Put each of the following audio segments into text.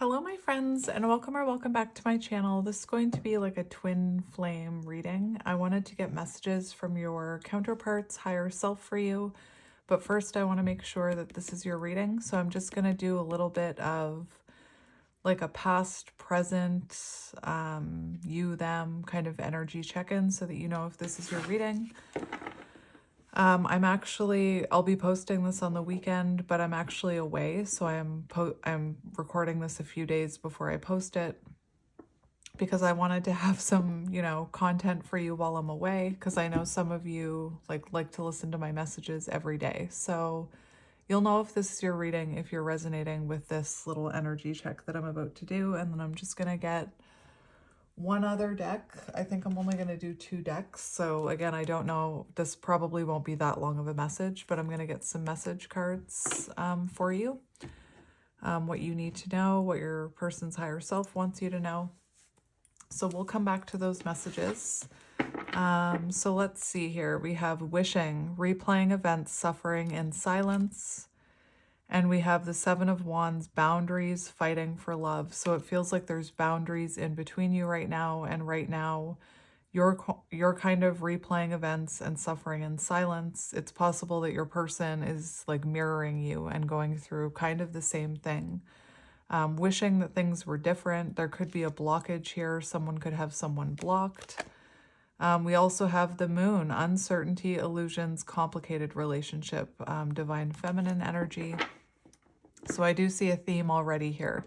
Hello my friends, and welcome back to my channel. This is going to be like a twin flame reading. I wanted to get messages from your counterparts, higher self for you, but first I want to make sure that this is your reading. So I'm just going to do a little bit of like a past, present, you, them kind of energy check-in so that you know if this is your reading. I'll be posting this on the weekend, but I'm actually away, so I'm recording this a few days before I post it because I wanted to have some, content for you while I'm away, because I know some of you like to listen to my messages every day. So you'll know if this is your reading if you're resonating with this little energy check that I'm about to do, and then I'm just gonna get one other deck. I think I'm only going to do 2 decks. So again, I don't know, this probably won't be that long of a message, but I'm going to get some message cards for you. What you need to know, what your person's higher self wants you to know. So we'll come back to those messages. So let's see here. We have wishing, replaying events, suffering in silence. And we have the 7 of Wands, boundaries, fighting for love. So it feels like there's boundaries in between you right now. And right now, you're kind of replaying events and suffering in silence. It's possible that your person is like mirroring you and going through kind of the same thing. Wishing that things were different. There could be a blockage here. Someone could have someone blocked. We also have the moon, uncertainty, illusions, complicated relationship, divine feminine energy. So I do see a theme already here,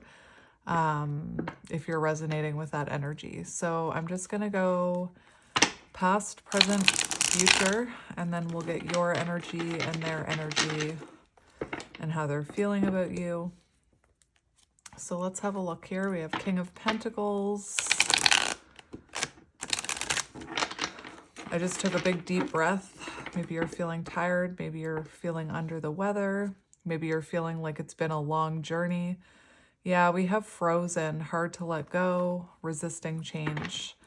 if you're resonating with that energy. So I'm just going to go past, present, future, and then we'll get your energy and their energy and how they're feeling about you. So let's have a look here. We have King of Pentacles. I just took a big deep breath. Maybe you're feeling tired. Maybe you're feeling under the weather. Maybe you're feeling like it's been a long journey. Yeah, we have frozen, hard to let go, resisting change.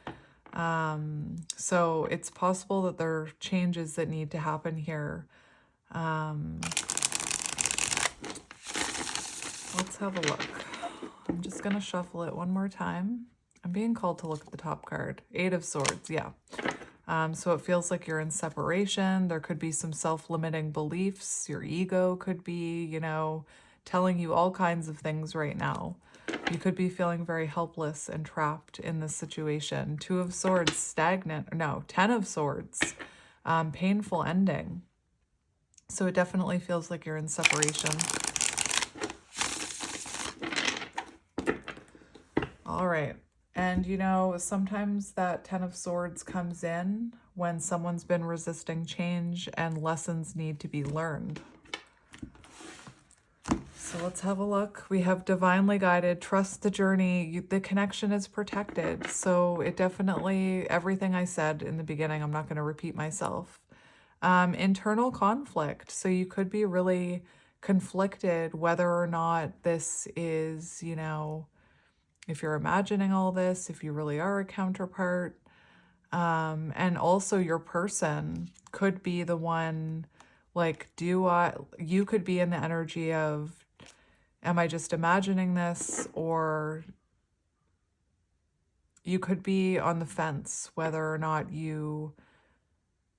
So it's possible that there are changes that need to happen here. Let's have a look. I'm just going to shuffle it one more time. I'm being called to look at the top card. 8 of Swords, yeah. So it feels like you're in separation. There could be some self-limiting beliefs. Your ego could be, telling you all kinds of things right now. You could be feeling very helpless and trapped in this situation. 2 of Swords, stagnant. No, 10 of Swords, painful ending. So it definitely feels like you're in separation. All right. And, sometimes that 10 of Swords comes in when someone's been resisting change and lessons need to be learned. So let's have a look. We have divinely guided, trust the journey. The connection is protected. So it definitely, everything I said in the beginning, I'm not going to repeat myself. Internal conflict. So you could be really conflicted whether or not this is, if you're imagining all this, if you really are a counterpart. And also your person could be the one, like, you could be in the energy of, am I just imagining this? Or you could be on the fence whether or not you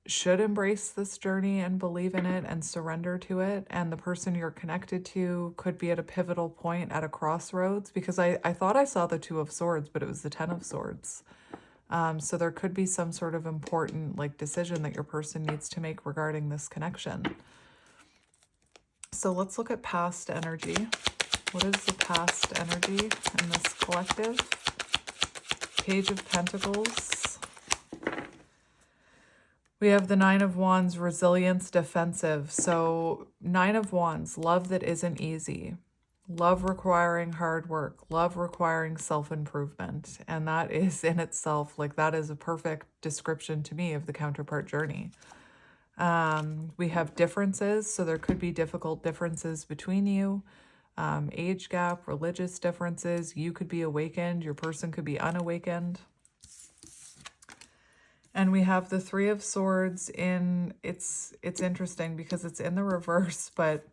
should embrace this journey and believe in it and surrender to it. And the person you're connected to could be at a pivotal point at a crossroads, because I thought I saw the 2 of Swords, but it was the 10 of Swords. So there could be some sort of important decision that your person needs to make regarding this connection. So let's look at past energy. What is the past energy in this collective? Page of Pentacles. We have the 9 of Wands, resilience, defensive. So 9 of Wands, love that isn't easy. Love requiring hard work. Love requiring self-improvement. And that is in itself, that is a perfect description to me of the counterpart journey. We have differences. So there could be difficult differences between you. Age gap, religious differences. You could be awakened. Your person could be unawakened. And we have the 3 of Swords in, it's interesting because it's in the reverse, but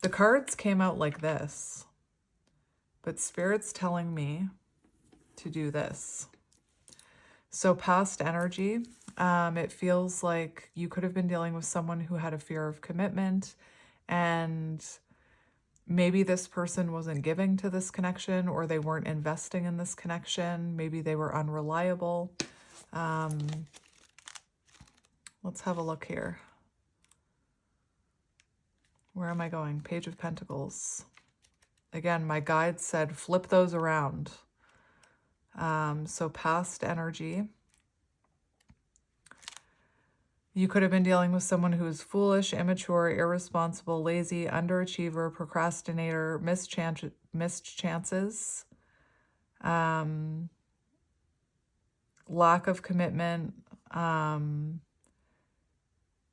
the cards came out like this. but Spirit's telling me to do this. So past energy, it feels like you could have been dealing with someone who had a fear of commitment, and maybe this person wasn't giving to this connection, or they weren't investing in this connection. Maybe they were unreliable. Let's have a look here. Where am I going? Page of Pentacles. Again, my guide said flip those around. So past energy. You could have been dealing with someone who is foolish, immature, irresponsible, lazy, underachiever, procrastinator, missed chances, lack of commitment.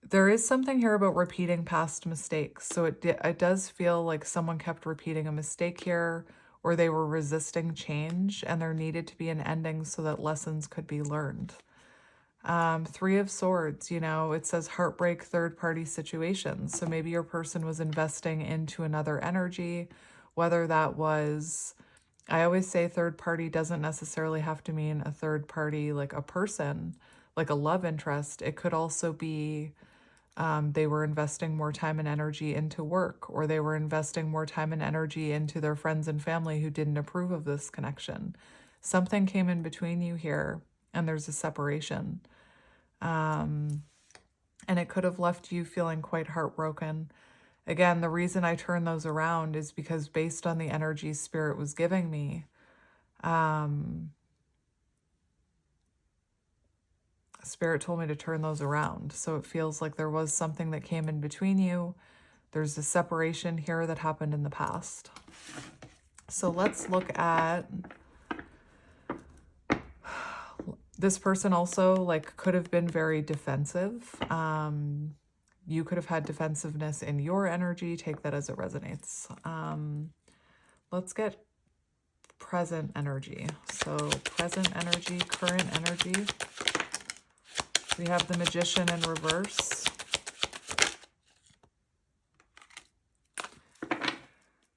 There is something here about repeating past mistakes. So it does feel like someone kept repeating a mistake here, or they were resisting change, and there needed to be an ending so that lessons could be learned. Three of Swords, you know, it says heartbreak, third-party situations. So maybe your person was investing into another energy, whether that was, I always say third party doesn't necessarily have to mean a third party like a person, like a love interest. It could also be they were investing more time and energy into work, or they were investing more time and energy into their friends and family who didn't approve of this connection. Something came in between you here, and there's a separation. And it could have left you feeling quite heartbroken. Again, the reason I turn those around is because based on the energy Spirit was giving me, Spirit told me to turn those around. So it feels like there was something that came in between you. There's a separation here that happened in the past. So let's look at this person also, like, could have been very defensive. You could have had defensiveness in your energy. Take that as it resonates. Let's get present energy. So present energy, current energy. We have the Magician in reverse.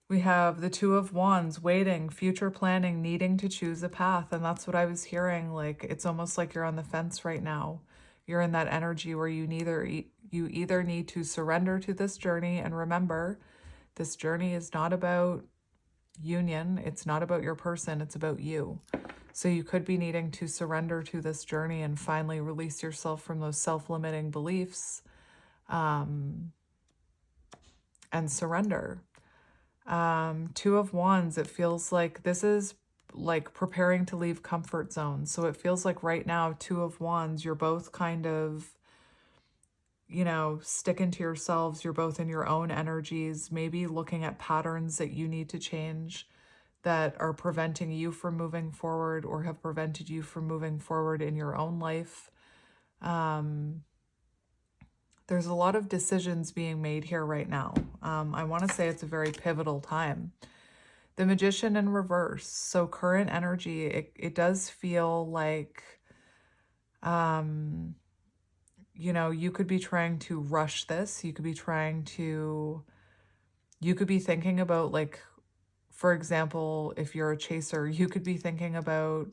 We have the Two of Wands, waiting, future planning, needing to choose a path. And that's what I was hearing. Like, it's almost like you're on the fence right now. You're in that energy where you either need to surrender to this journey. And remember, this journey is not about union. It's not about your person. It's about you. So you could be needing to surrender to this journey and finally release yourself from those self-limiting beliefs, and surrender. Two of Wands, it feels like this is like preparing to leave comfort zone. So it feels like right now, Two of Wands, you're both kind of, you know, sticking to yourselves. You're both in your own energies, maybe looking at patterns that you need to change that are preventing you from moving forward or have prevented you from moving forward in your own life. There's a lot of decisions being made here right now. I want to say it's a very pivotal time. The Magician in reverse. So current energy, it does feel like, you know, you could be trying to rush this. You could be thinking about, like, for example, if you're a chaser, you could be thinking about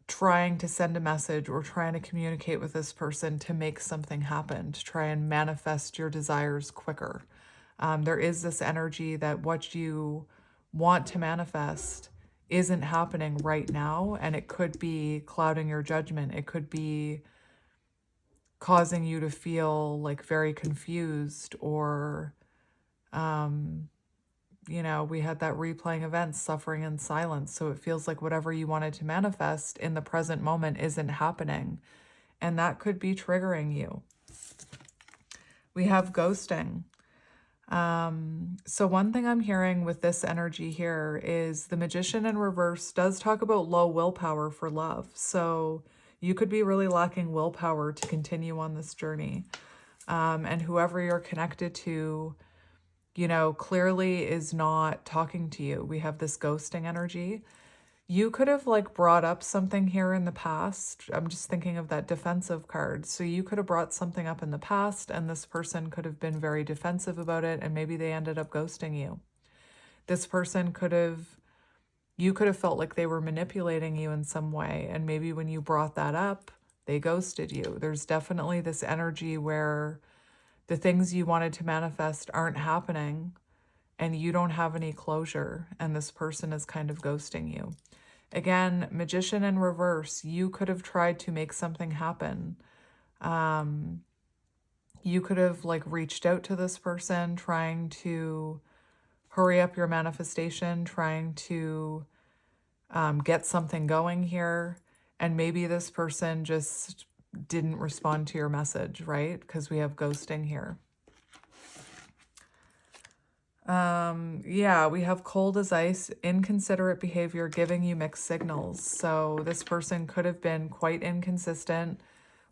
trying to send a message or trying to communicate with this person to make something happen, to try and manifest your desires quicker. There is this energy that what you want to manifest isn't happening right now, and it could be clouding your judgment. It could be causing you to feel like very confused, or, you know, we had that replaying events, suffering in silence. So it feels like whatever you wanted to manifest in the present moment isn't happening. And that could be triggering you. We have ghosting. So one thing I'm hearing with this energy here is the Magician in reverse does talk about low willpower for love. So you could be really lacking willpower to continue on this journey. And whoever you're connected to, you know, clearly is not talking to you. We have this ghosting energy. You could have like brought up something here in the past. I'm just thinking of that defensive card. So you could have brought something up in the past, and this person could have been very defensive about it, and maybe they ended up ghosting you. This person you could have felt like they were manipulating you in some way. And maybe when you brought that up, they ghosted you. There's definitely this energy where the things you wanted to manifest aren't happening and you don't have any closure, and this person is kind of ghosting you. Again, Magician in reverse, you could have tried to make something happen. You could have like reached out to this person, trying to hurry up your manifestation, trying to get something going here. And maybe this person just didn't respond to your message, right? Because we have ghosting here. Yeah, we have cold as ice, inconsiderate behavior, giving you mixed signals. So this person could have been quite inconsistent,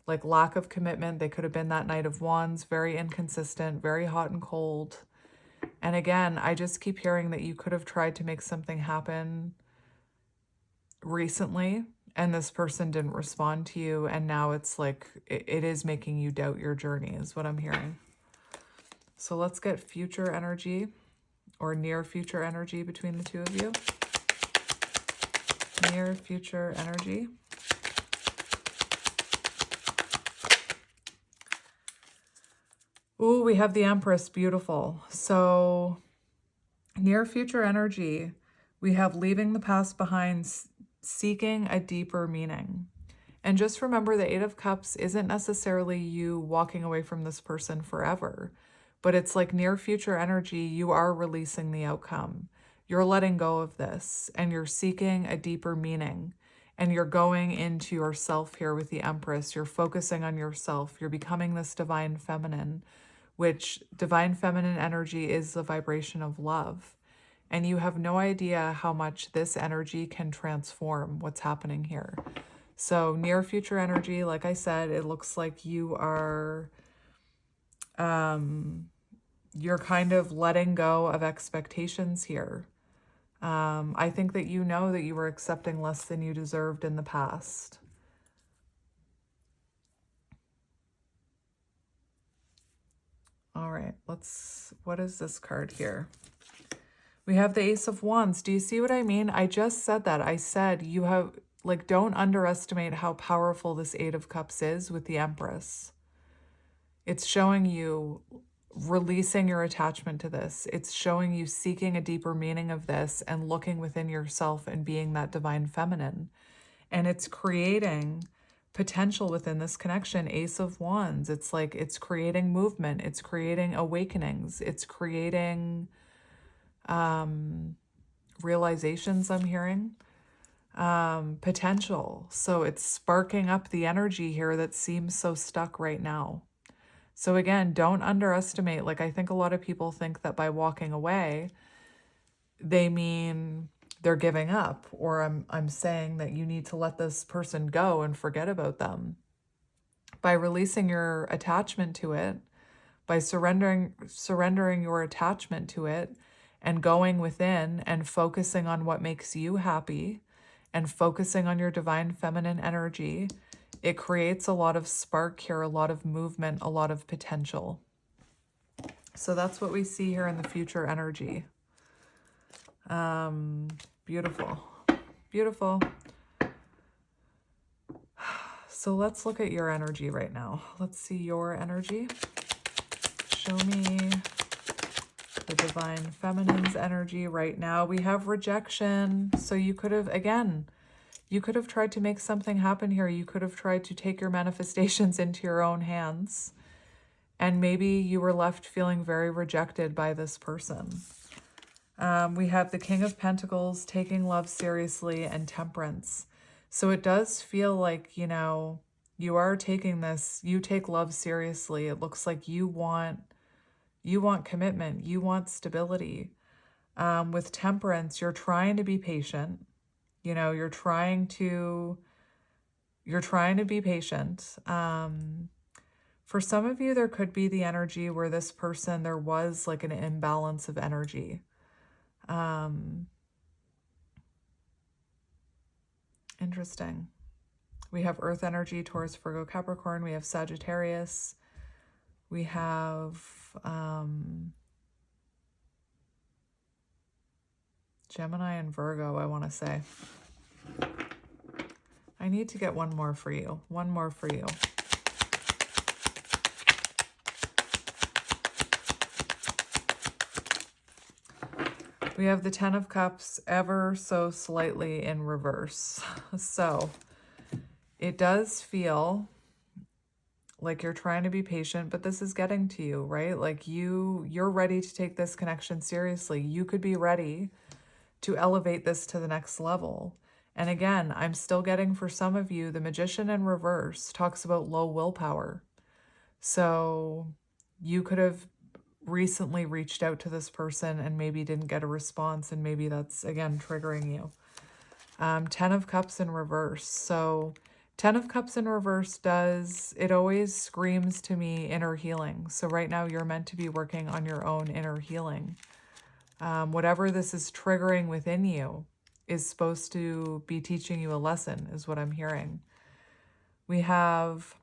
like lack of commitment. They could have been that Knight of Wands, very inconsistent, very hot and cold. And again, I just keep hearing that you could have tried to make something happen recently and this person didn't respond to you. And now it's like, it is making you doubt your journey is what I'm hearing. So let's get future energy or near future energy between the two of you. Near future energy. Ooh, we have the Empress, beautiful. So near future energy, we have leaving the past behind, seeking a deeper meaning. And just remember the Eight of Cups isn't necessarily you walking away from this person forever, but it's like near future energy, you are releasing the outcome. You're letting go of this and you're seeking a deeper meaning. And you're going into yourself here with the Empress. You're focusing on yourself. You're becoming this divine feminine, which divine feminine energy is the vibration of love. And you have no idea how much this energy can transform what's happening here. So near future energy, like I said, it looks like you are, you're kind of letting go of expectations here. I think that you know that you were accepting less than you deserved in the past. All right, what is this card here? We have the Ace of Wands. Do you see what I mean? I just said that. I said you have, like, don't underestimate how powerful this Eight of Cups is with the Empress. It's showing you releasing your attachment to this. It's showing you seeking a deeper meaning of this and looking within yourself and being that divine feminine. And it's creating potential within this connection. Ace of Wands. It's like it's creating movement. It's creating awakenings. It's creating realizations, I'm hearing. Potential. So it's sparking up the energy here that seems so stuck right now. So again, don't underestimate. Like, I think a lot of people think that by walking away, they mean they're giving up, or I'm saying that you need to let this person go and forget about them. By releasing your attachment to it, by surrendering your attachment to it and going within and focusing on what makes you happy and focusing on your divine feminine energy, it creates a lot of spark here, a lot of movement, a lot of potential. So that's what we see here in the future energy. Beautiful. Beautiful. So let's look at your energy right now. Let's see your energy. Show me the divine feminine's energy right now. We have rejection. So you could have, again, you could have tried to make something happen here. You could have tried to take your manifestations into your own hands. And maybe you were left feeling very rejected by this person. We have the King of Pentacles, taking love seriously, and Temperance. So it does feel like, you know, you are taking this, you take love seriously. It looks like you want commitment, you want stability. With Temperance, you're trying to be patient. You know, you're trying to be patient. For some of you, there could be the energy where this person, there was like an imbalance of energy. Interesting. We have Earth energy, Taurus, Virgo, Capricorn. We have Sagittarius. We have Gemini and Virgo, I want to say. I need to get one more for you. One more for you. We have the Ten of Cups ever so slightly in reverse. So it does feel like you're trying to be patient, but this is getting to you, right? Like you're ready to take this connection seriously. You could be ready to elevate this to the next level. And again, I'm still getting, for some of you, the Magician in reverse talks about low willpower. So you could have recently reached out to this person and maybe didn't get a response, and maybe that's, again, triggering you. Ten of Cups in reverse. So Ten of Cups in reverse it always screams to me inner healing. So right now you're meant to be working on your own inner healing. Whatever this is triggering within you is supposed to be teaching you a lesson, is what I'm hearing. We have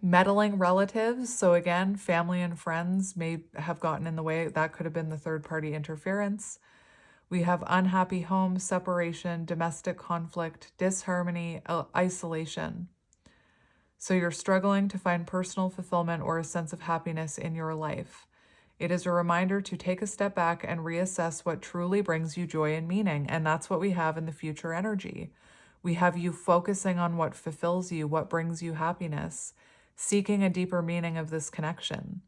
meddling relatives. So again, family and friends may have gotten in the way. That could have been the third party interference. We have unhappy home, separation, domestic conflict, disharmony, isolation. So you're struggling to find personal fulfillment or a sense of happiness in your life. It is a reminder to take a step back and reassess what truly brings you joy and meaning. And that's what we have in the future energy. We have you focusing on what fulfills you, what brings you happiness, seeking a deeper meaning of this connection,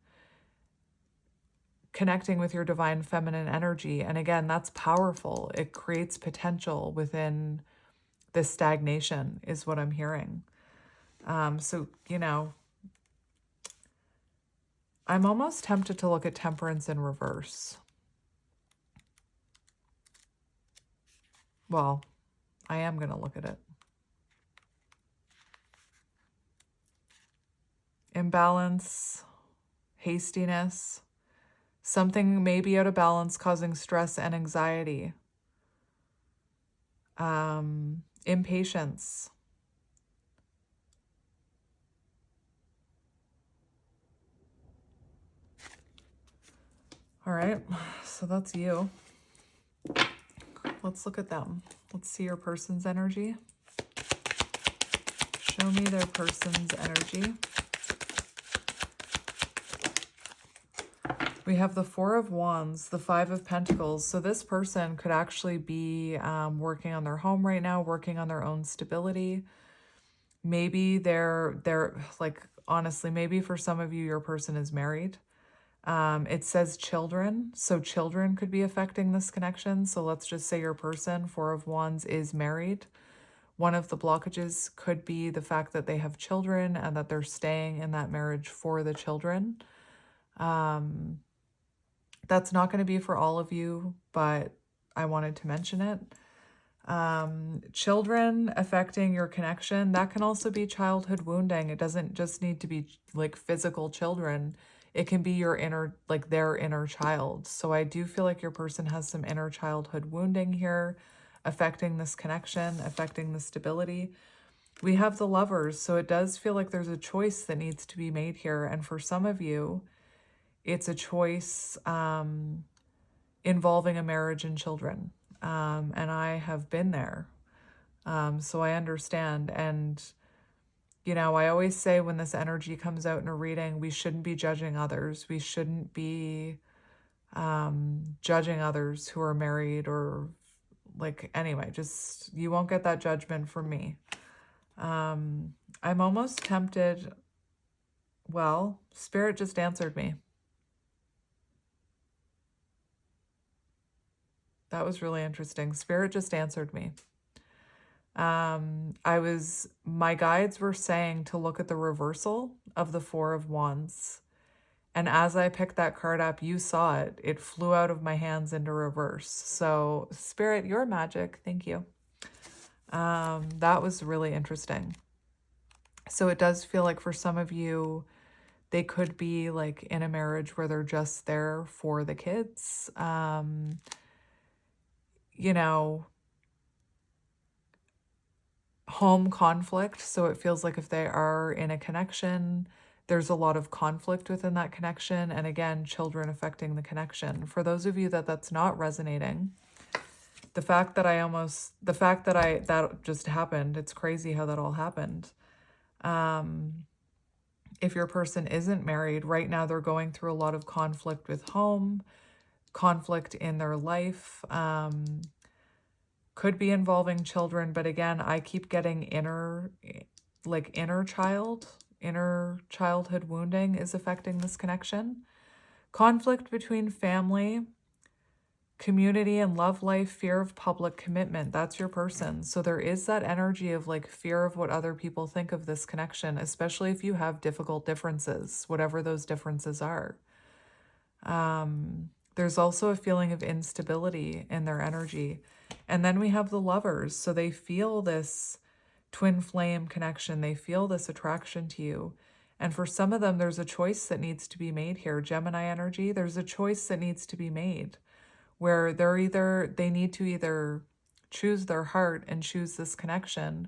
connecting with your divine feminine energy. And again, that's powerful. It creates potential within this stagnation, is what I'm hearing. So, I'm almost tempted to look at Temperance in reverse. Well, I am going to look at it. Imbalance, hastiness, something may be out of balance, causing stress and anxiety. Impatience. All right, so that's you. Let's look at them. Let's see your person's energy. Show me their person's energy. We have the Four of Wands, the Five of Pentacles. So this person could actually be working on their home right now, working on their own stability. Maybe they're like, honestly, maybe for some of you, your person is married. It says children, so children could be affecting this connection. So let's just say your person, Four of Wands, is married. One of the blockages could be the fact that they have children and that they're staying in that marriage for the children. That's not going to be for all of you, but I wanted to mention it. Children affecting your connection, that can also be childhood wounding. It doesn't just need to be like physical children. It can be your inner, like their inner child. So I do feel like your person has some inner childhood wounding here, affecting this connection, affecting the stability. We have the Lovers, so it does feel like there's a choice that needs to be made here. And for some of you, it's a choice involving a marriage and children. And I have been there. So I understand. And, I always say when this energy comes out in a reading, we shouldn't be judging others. We shouldn't be judging others who are married or anyway, just, you won't get that judgment from me. I'm almost tempted. Well, Spirit just answered me. That was really interesting. Spirit just answered me. My guides were saying to look at the reversal of the Four of Wands. And as I picked that card up, you saw it. It flew out of my hands into reverse. So Spirit, you're magic. Thank you. That was really interesting. So it does feel like for some of you, they could be like in a marriage where they're just there for the kids. Home conflict. So it feels like if they are in a connection, there's a lot of conflict within that connection. And again, children affecting the connection. For those of you that's not resonating, The fact that that just happened, it's crazy how that all happened. If your person isn't married, right now they're going through a lot of conflict with home, conflict in their life, could be involving children, but again, I keep getting inner childhood wounding is affecting this connection. Conflict between family, community and love life, fear of public commitment. That's your person. So there is that energy of like fear of what other people think of this connection, especially if you have difficult differences, whatever those differences are. There's also a feeling of instability in their energy. And then we have the lovers. So they feel this twin flame connection. They feel this attraction to you. And for some of them, there's a choice that needs to be made here. Gemini energy, there's a choice that needs to be made where they need to either choose their heart and choose this connection,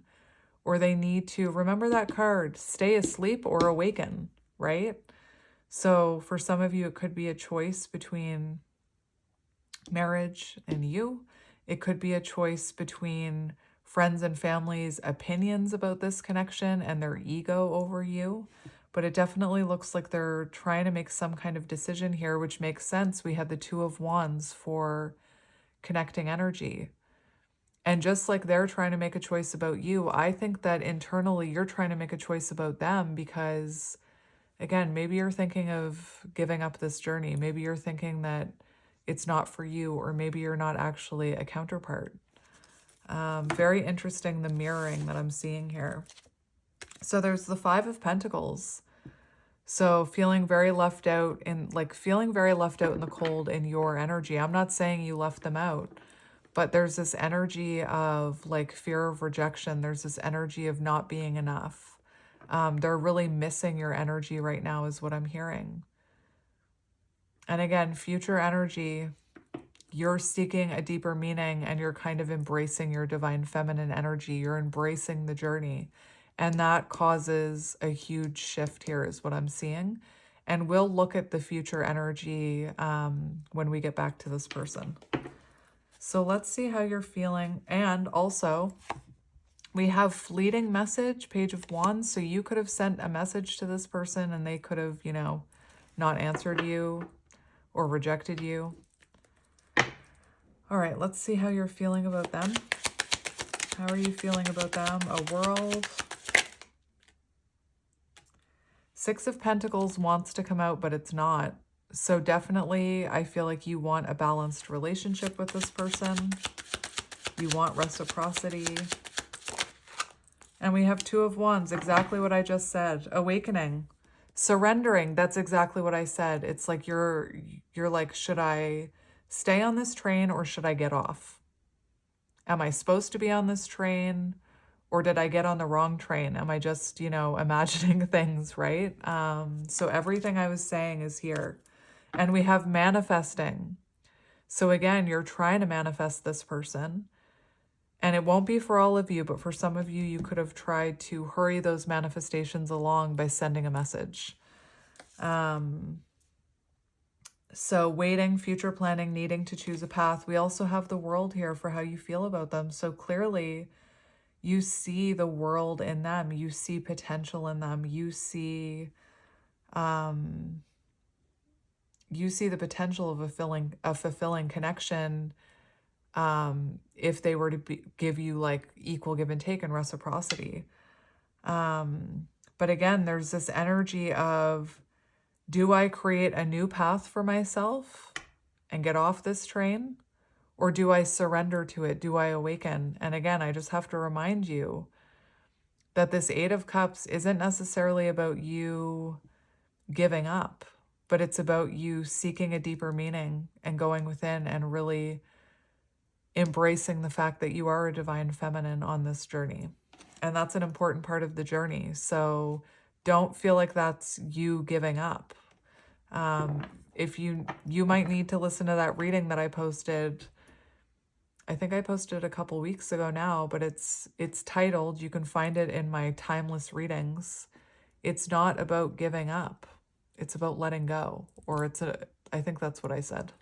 or they need to remember that card, stay asleep or awaken, right? So for some of you, it could be a choice between marriage and you. It could be a choice between friends and family's opinions about this connection and their ego over you. But it definitely looks like they're trying to make some kind of decision here, which makes sense. We had the Two of Wands for connecting energy. And just like they're trying to make a choice about you, I think that internally you're trying to make a choice about them because, again, maybe you're thinking of giving up this journey. Maybe you're thinking that it's not for you, or maybe you're not actually a counterpart. Very interesting, the mirroring that I'm seeing here. So there's the Five of Pentacles. So feeling very left out in the cold in your energy. I'm not saying you left them out, but there's this energy of like fear of rejection. There's this energy of not being enough. They're really missing your energy right now is what I'm hearing. And again, future energy, you're seeking a deeper meaning and you're kind of embracing your divine feminine energy. You're embracing the journey. And that causes a huge shift here is what I'm seeing. And we'll look at the future energy when we get back to this person. So let's see how you're feeling. And also, we have fleeting message, Page of Wands. So you could have sent a message to this person and they could have, not answered you or rejected you. All right, let's see how you're feeling about them. How are you feeling about them? A world. Six of Pentacles wants to come out, but it's not. So definitely, I feel like you want a balanced relationship with this person. You want reciprocity. And we have Two of Wands, exactly what I just said. Awakening. Surrendering, that's exactly what I said. It's like you're like, should I stay on this train or should I get off? Am I supposed to be on this train? Or did I get on the wrong train? Am I just, imagining things, right? So everything I was saying is here. And we have manifesting. So again, you're trying to manifest this person. And it won't be for all of you, but for some of you, you could have tried to hurry those manifestations along by sending a message. So waiting, future planning, needing to choose a path. We also have the World here for how you feel about them. So clearly, you see the world in them. You see potential in them. You see the potential of a fulfilling connection if they were to give you like equal give and take and reciprocity. But again, there's this energy of, do I create a new path for myself and get off this train? Or do I surrender to it? Do I awaken? And again, I just have to remind you that this Eight of Cups isn't necessarily about you giving up, but it's about you seeking a deeper meaning and going within and really embracing the fact that you are a divine feminine on this journey. And that's an important part of the journey. So don't feel like that's you giving up. If you might need to listen to that reading that I posted. I think I posted a couple weeks ago now, but it's titled, you can find it in my timeless readings. It's not about giving up. It's about letting go. Or I think that's what I said.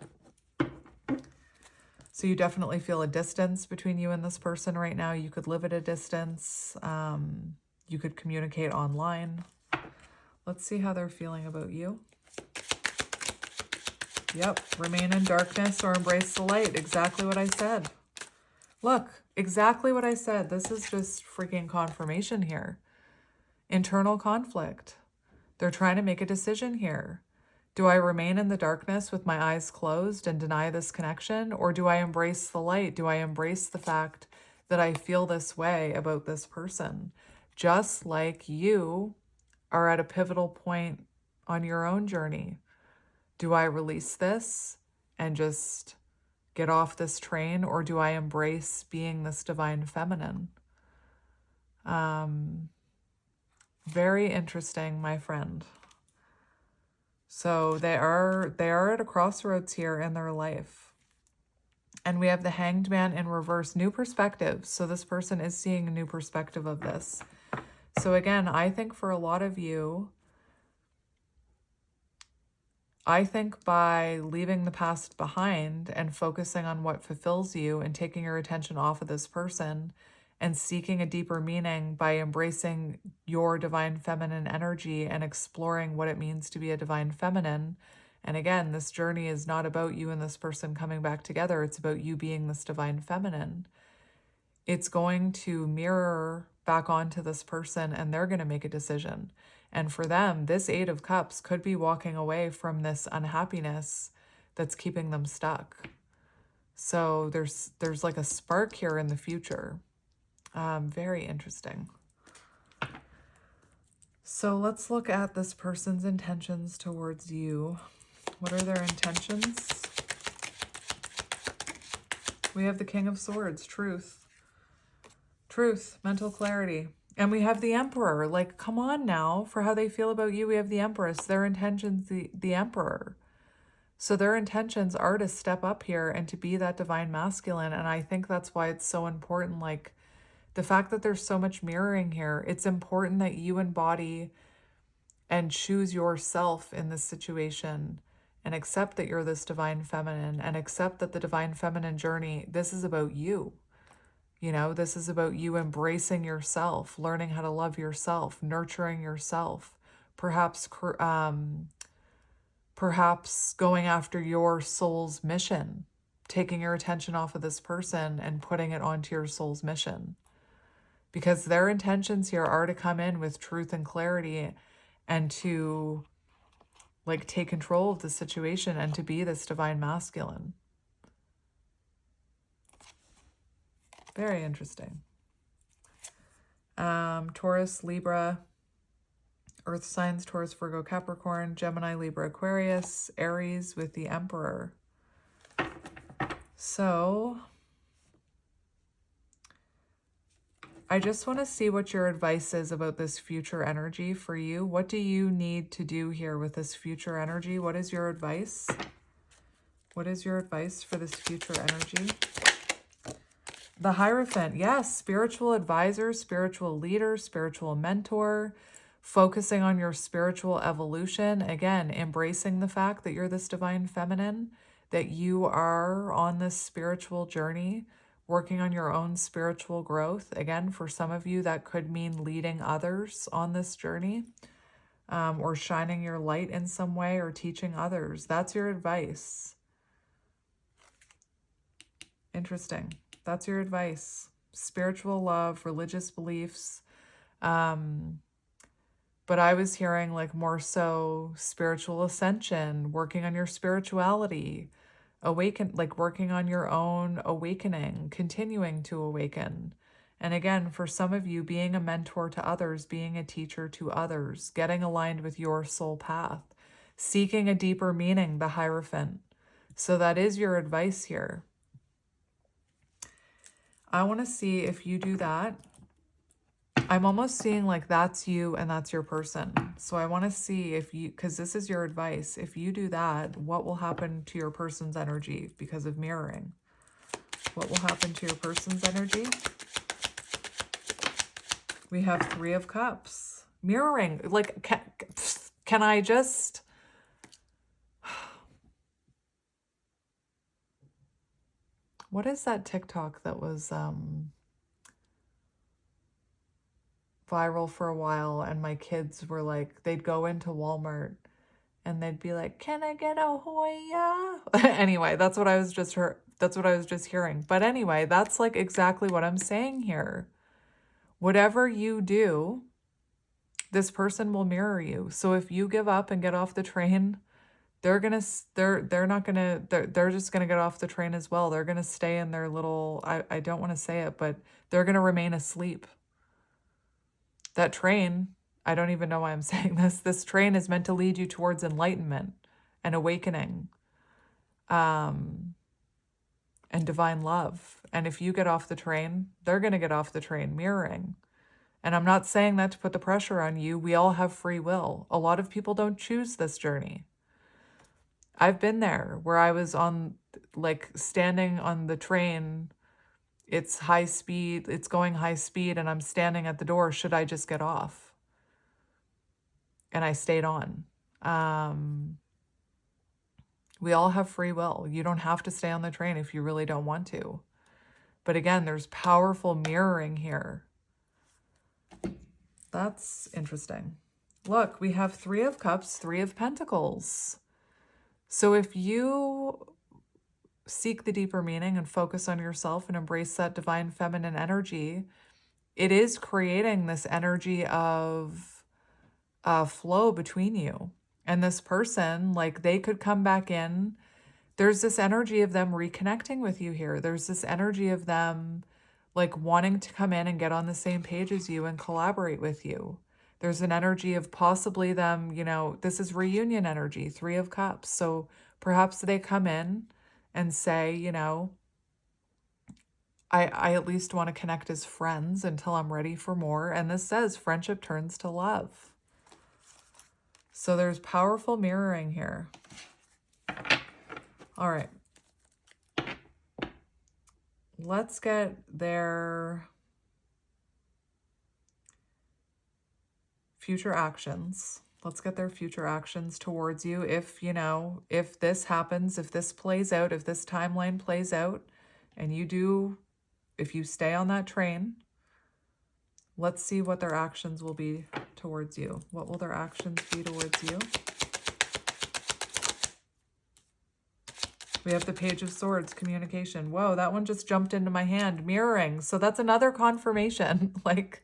So you definitely feel a distance between you and this person right now. You could live at a distance. You could communicate online. Let's see how they're feeling about you. Yep, remain in darkness or embrace the light. Exactly what I said. Look, exactly what I said. This is just freaking confirmation here. Internal conflict. They're trying to make a decision here. Do I remain in the darkness with my eyes closed and deny this connection? Or do I embrace the light? Do I embrace the fact that I feel this way about this person? Just like you are at a pivotal point on your own journey. Do I release this and just get off this train, or do I embrace being this divine feminine? Very interesting, my friend. So they are at a crossroads here in their life. And we have the Hanged Man in reverse, new perspectives. So this person is seeing a new perspective of this. So again, I think for a lot of you, I think by leaving the past behind and focusing on what fulfills you and taking your attention off of this person and seeking a deeper meaning by embracing your divine feminine energy and exploring what it means to be a divine feminine. And again, this journey is not about you and this person coming back together. It's about you being this divine feminine. It's going to mirror back onto this person and they're going to make a decision. And for them, this Eight of Cups could be walking away from this unhappiness that's keeping them stuck. So there's like a spark here in the future. Very interesting. So let's look at this person's intentions towards you. What are their intentions? We have the King of Swords, truth. Truth, mental clarity. And we have the Emperor. Like, come on now, for how they feel about you, we have the Empress. Their intentions, the Emperor. So their intentions are to step up here and to be that divine masculine. And I think that's why it's so important. Like, the fact that there's so much mirroring here, it's important that you embody and choose yourself in this situation and accept that you're this divine feminine and accept that the divine feminine journey, this is about you. You know, this is about you embracing yourself, learning how to love yourself, nurturing yourself, perhaps going after your soul's mission, taking your attention off of this person and putting it onto your soul's mission. Because their intentions here are to come in with truth and clarity and to like take control of the situation and to be this divine masculine. Very interesting. Taurus, Libra, Earth signs, Taurus, Virgo, Capricorn, Gemini, Libra, Aquarius, Aries with the Emperor. So I just want to see what your advice is about this future energy for you. What do you need to do here with this future energy? What is your advice? What is your advice for this future energy? The Hierophant, yes, spiritual advisor, spiritual leader, spiritual mentor, focusing on your spiritual evolution. Again, embracing the fact that you're this divine feminine, that you are on this spiritual journey, working on your own spiritual growth. Again, for some of you, that could mean leading others on this journey, or shining your light in some way or teaching others. That's your advice. Interesting. That's your advice. Spiritual love, religious beliefs. But I was hearing like more so spiritual ascension, working on your spirituality, working on your own awakening, continuing to awaken. And again, for some of you, being a mentor to others, being a teacher to others, getting aligned with your soul path, seeking a deeper meaning, the Hierophant. So that is your advice here. I want to see if you do that. I'm almost seeing like that's you and that's your person. So I want to see if you, because this is your advice, if you do that, what will happen to your person's energy because of mirroring? What will happen to your person's energy? We have Three of Cups. Mirroring. Like, can I just... what is that TikTok that was viral for a while, and my kids were like, they'd go into Walmart and they'd be like, "Can I get a Hoya?" Anyway, that's what I was just hearing. But anyway, that's like exactly what I'm saying here. Whatever you do, this person will mirror you. So if you give up and get off the train, they're just gonna get off the train as well. They're gonna stay in their little, I don't want to say it, but they're gonna remain asleep. That train, I don't even know why I'm saying this. This train is meant to lead you towards enlightenment and awakening, and divine love. And if you get off the train, they're going to get off the train, mirroring. And I'm not saying that to put the pressure on you. We all have free will. A lot of people don't choose this journey. I've been there where I was on, like, standing on the train. It's high speed. It's going high speed. And I'm standing at the door. Should I just get off? And I stayed on. We all have free will. You don't have to stay on the train if you really don't want to. But again, there's powerful mirroring here. That's interesting. Look, we have 3 of Cups, 3 of Pentacles. So if you seek the deeper meaning and focus on yourself and embrace that divine feminine energy, it is creating this energy of flow between you. And this person, like, they could come back in. There's this energy of them reconnecting with you here. There's this energy of them, like, wanting to come in and get on the same page as you and collaborate with you. There's an energy of possibly them, you know, this is reunion energy, 3 of Cups. So perhaps they come in and say, you know, I at least want to connect as friends until I'm ready for more. And this says friendship turns to love. So there's powerful mirroring here. All right. Let's get their future actions. Let's get their future actions towards you. If, you know, if this happens, if this plays out, if this timeline plays out, and you do, if you stay on that train, let's see what their actions will be towards you. What will their actions be towards you? We have the Page of Swords, communication. Whoa, that one just jumped into my hand. Mirroring. So that's another confirmation. Like,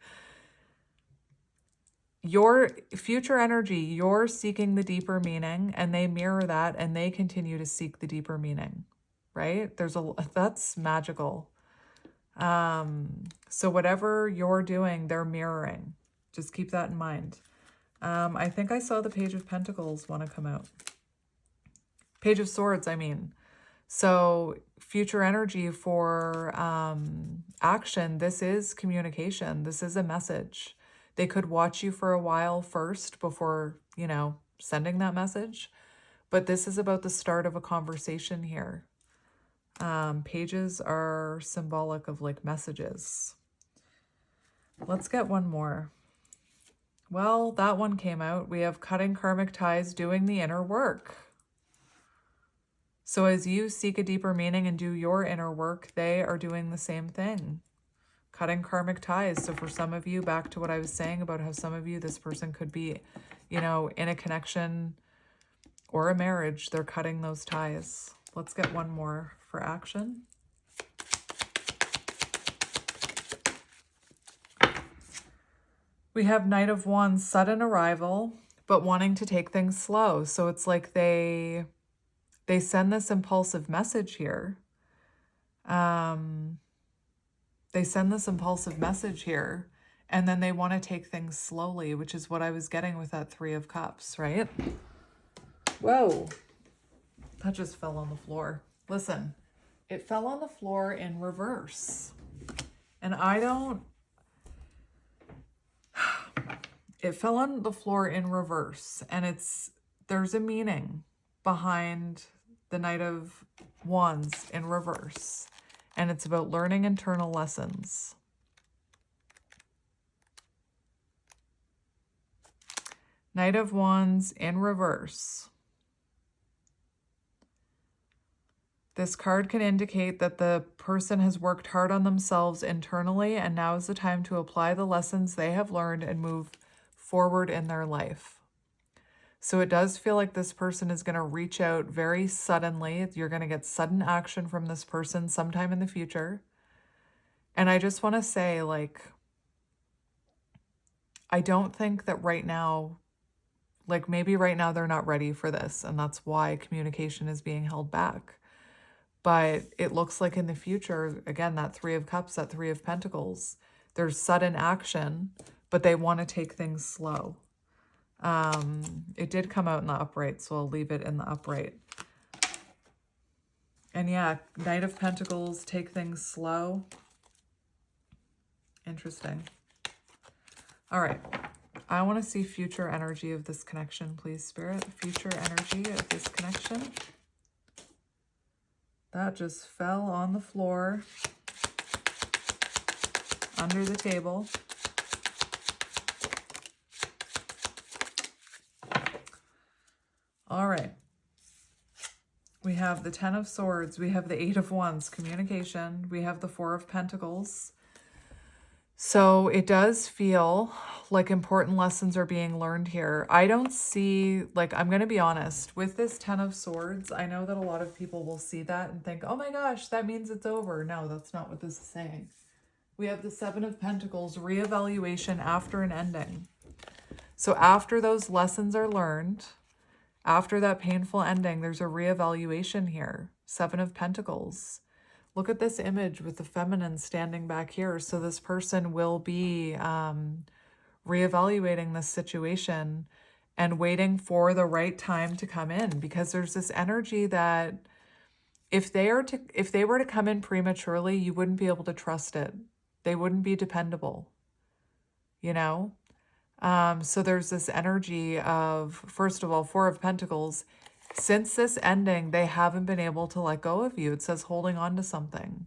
your future energy, you're seeking the deeper meaning, and they mirror that, and they continue to seek the deeper meaning, right? That's magical. So whatever you're doing, they're mirroring. Just keep that in mind. I think I saw the Page of Pentacles want to come out. Page of Swords, I mean. So future energy for action, this is communication. This is a message. They could watch you for a while first before, you know, sending that message. But this is about the start of a conversation here. Pages are symbolic of, like, messages. Let's get one more. Well, that one came out. We have cutting karmic ties, doing the inner work. So as you seek a deeper meaning and do your inner work, they are doing the same thing. Cutting karmic ties. So for some of you, back to what I was saying about how some of you, this person could be, you know, in a connection or a marriage. They're cutting those ties. Let's get one more for action. We have Knight of Wands, sudden arrival, but wanting to take things slow. So it's like they send this impulsive message here. They send this impulsive message here, and then they want to take things slowly, which is what I was getting with that 3 of Cups, right? Whoa. That just fell on the floor. Listen, it fell on the floor in reverse. And it fell on the floor in reverse, and there's a meaning behind the Knight of Wands in reverse, and it's about learning internal lessons. Knight of Wands in reverse. This card can indicate that the person has worked hard on themselves internally, and now is the time to apply the lessons they have learned and move forward in their life. So it does feel like this person is going to reach out very suddenly. You're going to get sudden action from this person sometime in the future. And I just want to say, like, I don't think that right now, like maybe right now they're not ready for this, and that's why communication is being held back. But it looks like in the future, again, that Three of Cups, that Three of Pentacles, there's sudden action, but they want to take things slow. It did come out in the upright, so I'll leave it in the upright. And yeah, Knight of Pentacles, take things slow. Interesting. All right. I want to see future energy of this connection, please, Spirit. Future energy of this connection. That just fell on the floor, under the table. All right. We have the Ten of Swords. We have the Eight of Wands, communication. We have the Four of Pentacles. So it does feel like important lessons are being learned here. I don't see, like, I'm going to be honest, with this Ten of Swords, I know that a lot of people will see that and think, oh my gosh, that means it's over. No, that's not what this is saying. We have the Seven of Pentacles, reevaluation after an ending. So after those lessons are learned, after that painful ending, there's a reevaluation here. Seven of Pentacles. Look at this image with the feminine standing back here. So this person will be reevaluating this situation and waiting for the right time to come in, because there's this energy that if they were to come in prematurely, you wouldn't be able to trust it. They wouldn't be dependable, you know? So there's this energy of, first of all, Four of Pentacles. Since this ending, they haven't been able to let go of you. It says holding on to something.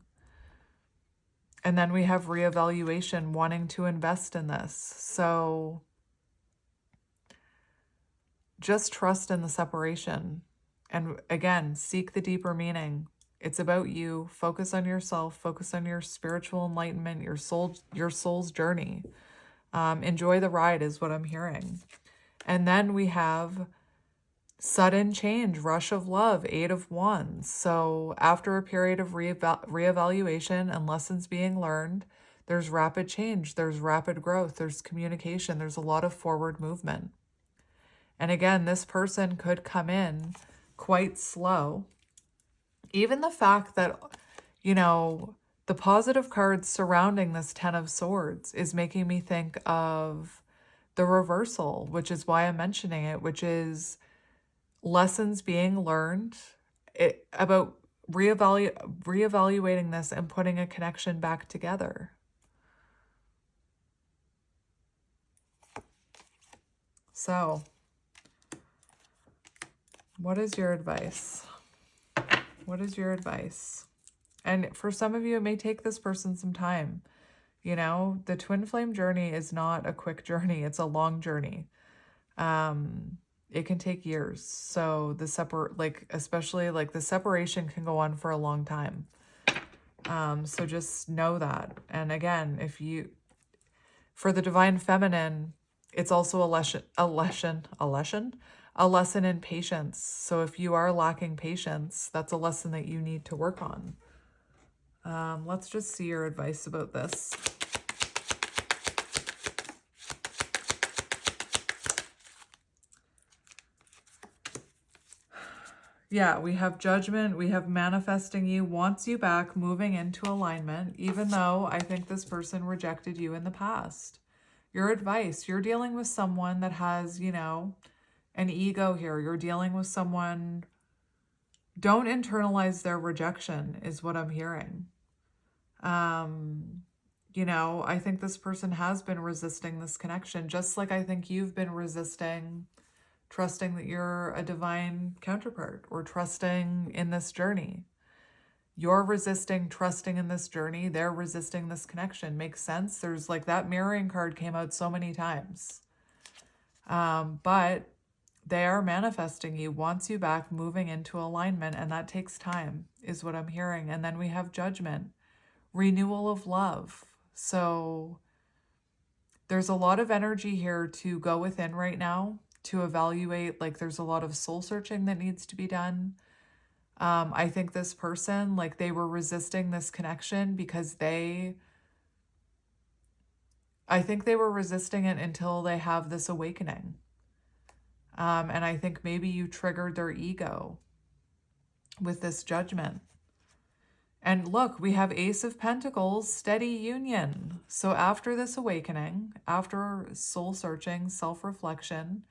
And then we have reevaluation, wanting to invest in this. So just trust in the separation. And again, seek the deeper meaning. It's about you. Focus on yourself. Focus on your spiritual enlightenment, your soul's journey. Enjoy the ride is what I'm hearing. And then we have sudden change, rush of love, Eight of Wands. So after a period of reevaluation and lessons being learned, there's rapid change, there's rapid growth, there's communication, there's a lot of forward movement. And again, this person could come in quite slow. Even the fact that, you know, the positive cards surrounding this Ten of Swords is making me think of the reversal, which is why I'm mentioning it, which is lessons being learned about reevaluating this and putting a connection back together. So, what is your advice? What is your advice? And for some of you, it may take this person some time. You know, the twin flame journey is not a quick journey. It's a long journey. It can take years. So especially the separation can go on for a long time. So just know that. And again, for the divine feminine, it's also a lesson in patience. So if you are lacking patience, that's a lesson that you need to work on. Let's just see your advice about this. Yeah, we have Judgment, we have manifesting you, wants you back, moving into alignment, even though I think this person rejected you in the past. Your advice, you're dealing with someone that has, you know, an ego here. You're dealing with someone, don't internalize their rejection is what I'm hearing. You know, I think this person has been resisting this connection, just like I think you've been resisting trusting that you're a divine counterpart or trusting in this journey. You're resisting trusting in this journey. They're resisting this connection. Makes sense? There's like that mirroring card came out so many times. But They are manifesting you, wants you back, moving into alignment, and that takes time, is what I'm hearing. And then we have judgment, renewal of love. So there's a lot of energy here to go within right now, to evaluate. Like, there's a lot of soul searching that needs to be done. I think this person, like, they were resisting this connection because I think they were resisting it until they have this awakening. And I think maybe you triggered their ego with this judgment. And look, we have Ace of Pentacles, steady union. So after this awakening, after soul searching, self-reflection,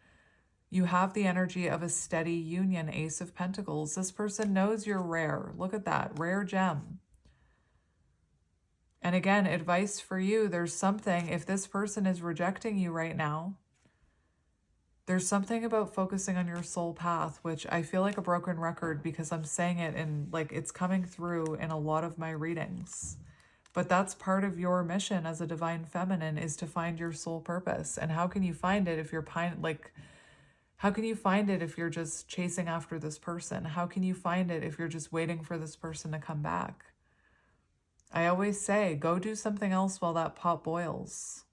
you have the energy of a steady union, Ace of Pentacles. This person knows you're rare. Look at that, rare gem. And again, advice for you, there's something, if this person is rejecting you right now, there's something about focusing on your soul path, which I feel like a broken record because I'm saying it and like it's coming through in a lot of my readings. But that's part of your mission as a divine feminine, is to find your soul purpose. And how can you find it if you're how can you find it if you're just chasing after this person? How can you find it if you're just waiting for this person to come back? I always say, go do something else while that pot boils.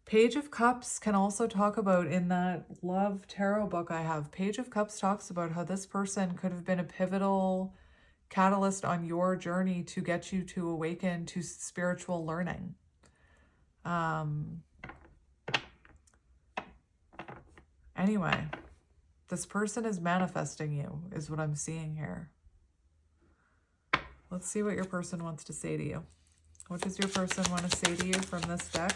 Page of Cups can also talk about, in that love tarot book I have, Page of Cups talks about how this person could have been a pivotal catalyst on your journey to get you to awaken to spiritual learning. Anyway, this person is manifesting you, is what I'm seeing here. Let's see what your person wants to say to you. What does your person want to say to you from this deck?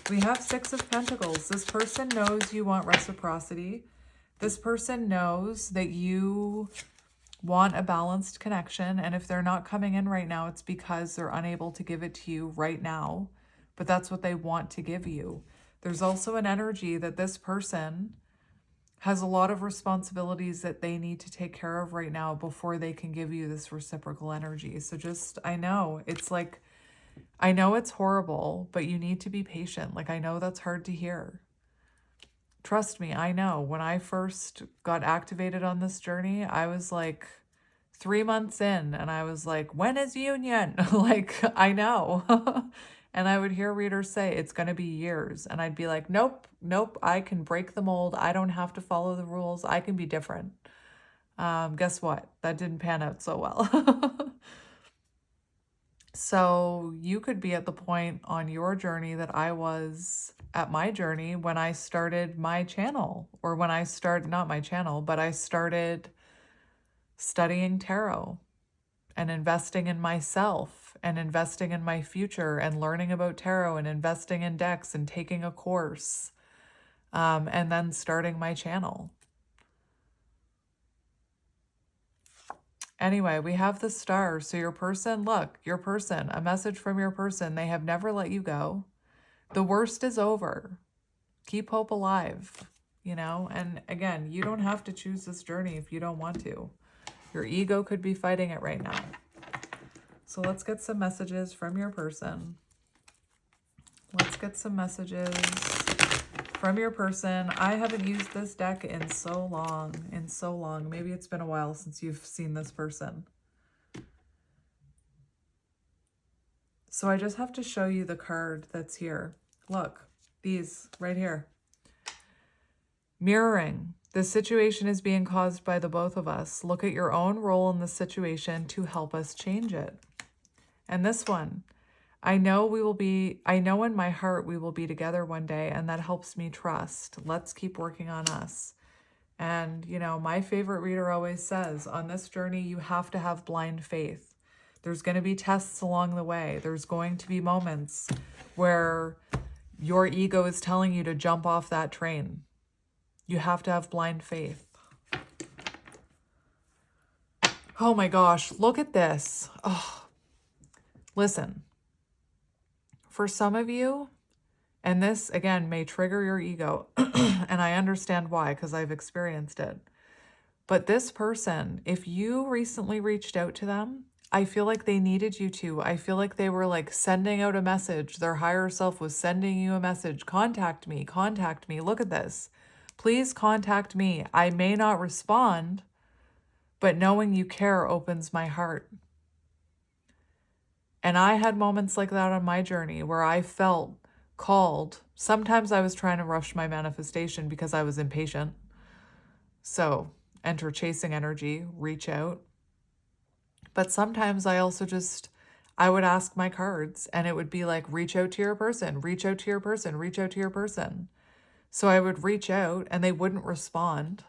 We have Six of Pentacles. This person knows you want reciprocity. This person knows that you want a balanced connection. And if they're not coming in right now, it's because they're unable to give it to you right now. But that's what they want to give you. There's also an energy that this person has a lot of responsibilities that they need to take care of right now before they can give you this reciprocal energy. So just, I know, it's like, I know it's horrible, but you need to be patient. Like, I know that's hard to hear. Trust me, I know. When I first got activated on this journey, I was like 3 months in and I was like, when is union? Like, I know. And I would hear readers say, it's going to be years. And I'd be like, nope, I can break the mold. I don't have to follow the rules. I can be different. Guess what? That didn't pan out so well. So you could be at the point on your journey that I was at my journey when I started my channel, or when I started, not my channel, but I started studying tarot and investing in myself and investing in my future and learning about tarot and investing in decks and taking a course, and then starting my channel. Anyway, we have the star. So your person, look, your person, a message from your person. They have never let you go. The worst is over. Keep hope alive, you know? And again, you don't have to choose this journey if you don't want to. Your ego could be fighting it right now. So let's get some messages from your person. Let's get some messages from your person. I haven't used this deck in so long, Maybe it's been a while since you've seen this person. So I just have to show you the card that's here. Look, these right here. Mirroring. The situation is being caused by the both of us. Look at your own role in the situation to help us change it. And this one. I know in my heart we will be together one day, and that helps me trust. Let's keep working on us. And, you know, my favorite reader always says, on this journey, you have to have blind faith. There's going to be tests along the way. There's going to be moments where your ego is telling you to jump off that train. You have to have blind faith. Oh my gosh, look at this. Oh, listen. For some of you, and this, again, may trigger your ego, and I understand why, because I've experienced it. But this person, if you recently reached out to them, I feel like they needed you to. I feel like they were like sending out a message. Their higher self was sending you a message. Contact me, contact me. Look at this. Please contact me. I may not respond, but knowing you care opens my heart. And I had moments like that on my journey where I felt called. Sometimes I was trying to rush my manifestation because I was impatient. So enter chasing energy, reach out. But sometimes I also I would ask my cards and it would be like, reach out to your person, reach out to your person, reach out to your person. So I would reach out and they wouldn't respond.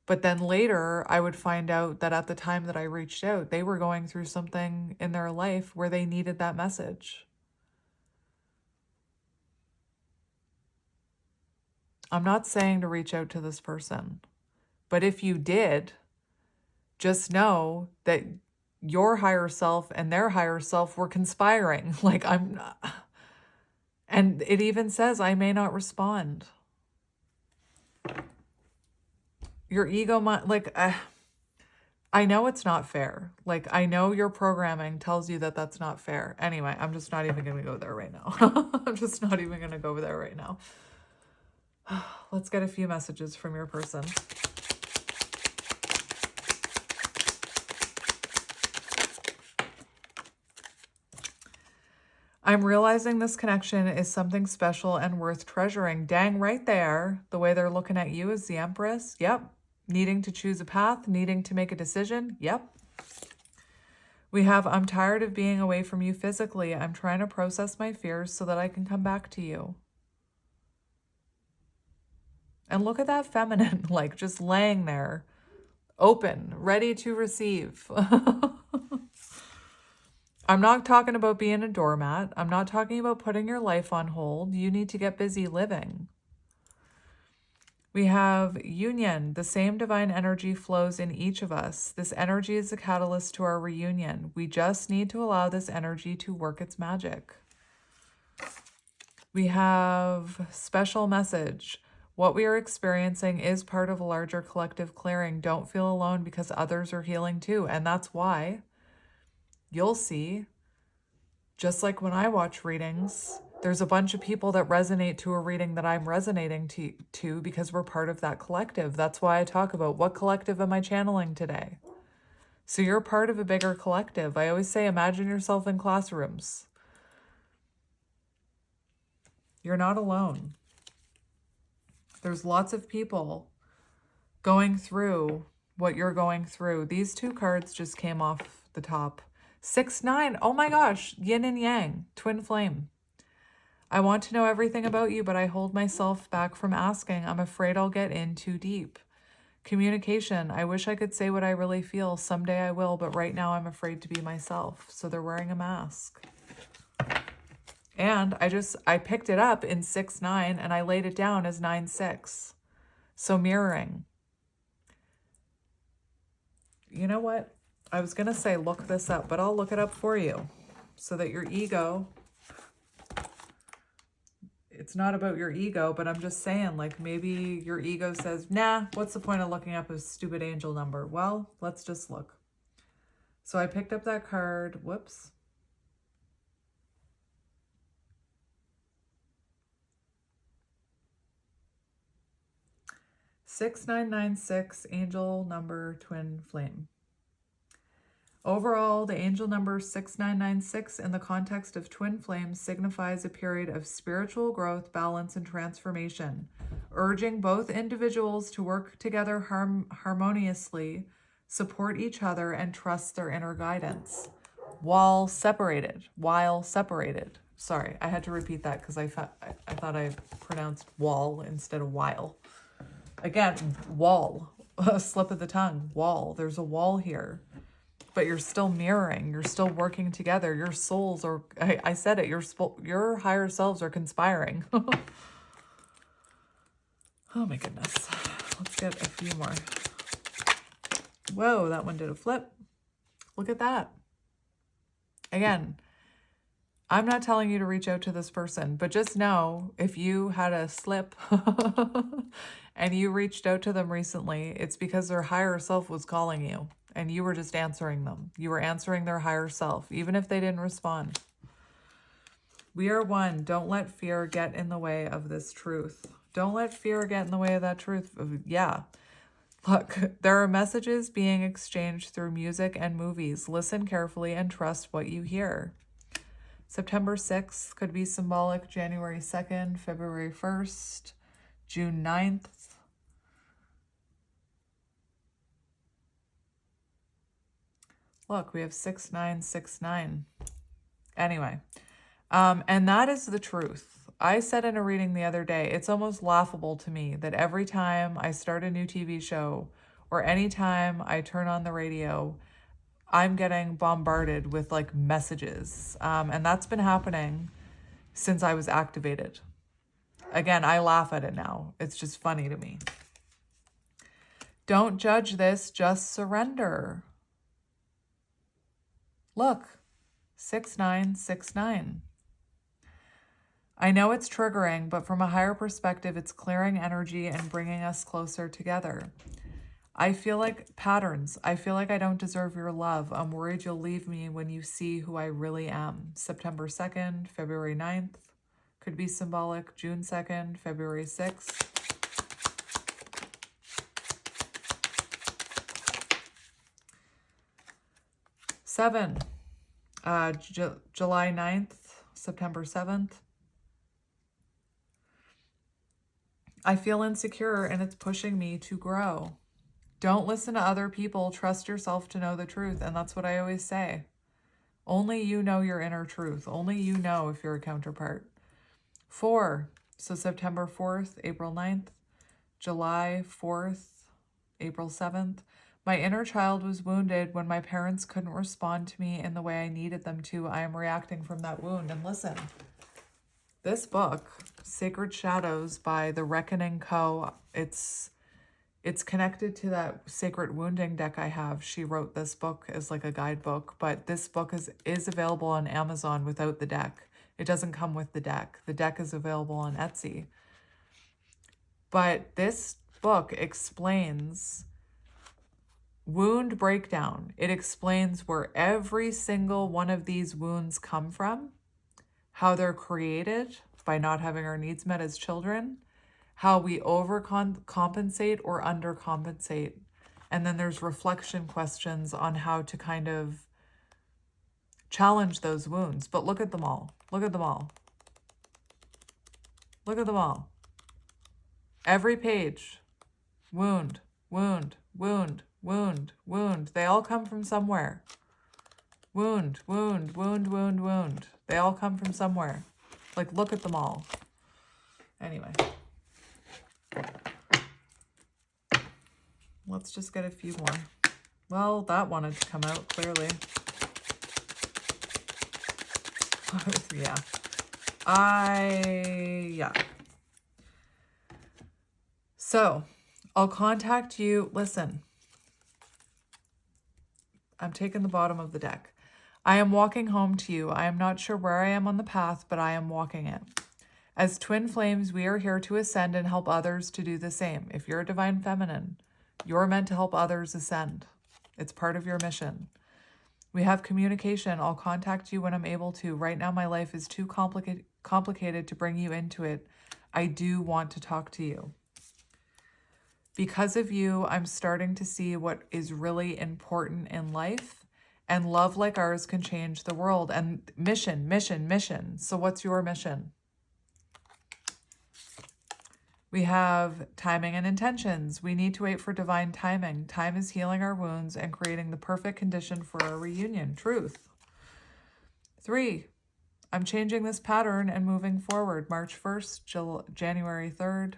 But then later I would find out that at the time that I reached out, they were going through something in their life where they needed that message. I'm not saying to reach out to this person, but if you did, just know that your higher self and their higher self were conspiring. Like and it even says, I may not respond. Your ego might, I know it's not fair. Like, I know your programming tells you that that's not fair. Anyway, I'm just not even going to go there right now. I'm just not even going to go there right now. Let's get a few messages from your person. I'm realizing this connection is something special and worth treasuring. Dang right there. The way they're looking at you as the Empress. Yep. Needing to choose a path, needing to make a decision. Yep. We have, I'm tired of being away from you physically. I'm trying to process my fears so that I can come back to you. And look at that feminine, like just laying there, open, ready to receive. I'm not talking about being a doormat. I'm not talking about putting your life on hold. You need to get busy living. We have union. The same divine energy flows in each of us. This energy is a catalyst to our reunion. We just need to allow this energy to work its magic. We have special message. What we are experiencing is part of a larger collective clearing. Don't feel alone because others are healing too. And that's why you'll see, just like when I watch readings, there's a bunch of people that resonate to a reading that I'm resonating to because we're part of that collective. That's why I talk about what collective am I channeling today? So you're part of a bigger collective. I always say, imagine yourself in classrooms. You're not alone. There's lots of people going through what you're going through. These two cards just came off the top. 6-9. Oh my gosh. Yin and yang. Twin flame. I want to know everything about you, but I hold myself back from asking. I'm afraid I'll get in too deep. Communication. I wish I could say what I really feel. Someday I will, but right now I'm afraid to be myself. So they're wearing a mask. And I picked it up in 6-9 and I laid it down as 9-6. So mirroring. You know what? I was going to say look this up, but I'll look it up for you so that your ego, it's not about your ego, but I'm just saying, like, maybe your ego says, nah, what's the point of looking up a stupid angel number? Well, let's just look. So I picked up that card. Whoops. $6996 angel number twin flame. Overall, the angel number 6996 in the context of twin flames signifies a period of spiritual growth, balance, and transformation, urging both individuals to work together harmoniously, support each other, and trust their inner guidance while separated. Sorry, I had to repeat that because I thought I pronounced wall instead of while. Again, wall, a slip of the tongue, wall. There's a wall here. But you're still mirroring. You're still working together. Your souls are, I said it, your higher selves are conspiring. Oh my goodness. Let's get a few more. Whoa, that one did a flip. Look at that. Again, I'm not telling you to reach out to this person, but just know if you had a slip and you reached out to them recently, it's because their higher self was calling you. and you were just answering them. You were answering their higher self, even if they didn't respond. We are one. Don't let fear get in the way of this truth. Don't let fear get in the way of that truth. Yeah. Look, there are messages being exchanged through music and movies. Listen carefully and trust what you hear. September 6th could be symbolic. January 2nd, February 1st, June 9th. Look, we have 6969. Anyway, and that is the truth. I said in a reading the other day, it's almost laughable to me that every time I start a new TV show or anytime I turn on the radio, I'm getting bombarded with like messages. And that's been happening since I was activated. Again, I laugh at it now. It's just funny to me. Don't judge this, just surrender. Look, 6969. I know it's triggering, but from a higher perspective, it's clearing energy and bringing us closer together. I feel like patterns. I feel like I don't deserve your love. I'm worried you'll leave me when you see who I really am. September 2nd, February 9th. Could be symbolic. June 2nd, February 6th. Seven, July 9th, September 7th. I feel insecure and it's pushing me to grow. Don't listen to other people. Trust yourself to know the truth. And that's what I always say. Only you know your inner truth. Only you know if you're a counterpart. 4. So September 4th, April 9th, July 4th, April 7th. My inner child was wounded when my parents couldn't respond to me in the way I needed them to. I am reacting from that wound. And listen, this book, Sacred Shadows by The Reckoning Co., it's connected to that Sacred Wounding deck I have. She wrote this book as like a guidebook, but this book is available on Amazon without the deck. It doesn't come with the deck. The deck is available on Etsy. But this book explains wound breakdown. It explains where every single one of these wounds come from, how they're created by not having our needs met as children, how we overcompensate or undercompensate. And then there's reflection questions on how to kind of challenge those wounds. But look at them all. Look at them all. Look at them all. Every page. Wound, wound, wound, wound, wound. They all come from somewhere. Wound, wound, wound, wound, wound. They all come from somewhere. Like, look at them all. Anyway. Let's just get a few more. Well, that wanted to come out, clearly. Yeah. Yeah. So, I'll contact you. Listen. I'm taking the bottom of the deck. I am walking home to you. I am not sure where I am on the path, but I am walking it. As twin flames, we are here to ascend and help others to do the same. If you're a divine feminine, you're meant to help others ascend. It's part of your mission. We have communication. I'll contact you when I'm able to. Right now, my life is too complicated to bring you into it. I do want to talk to you. Because of you, I'm starting to see what is really important in life, and love like ours can change the world. And mission, mission, mission. So what's your mission? We have timing and intentions. We need to wait for divine timing. Time is healing our wounds and creating the perfect condition for our reunion. Truth. 3, I'm changing this pattern and moving forward. March 1st, January 3rd.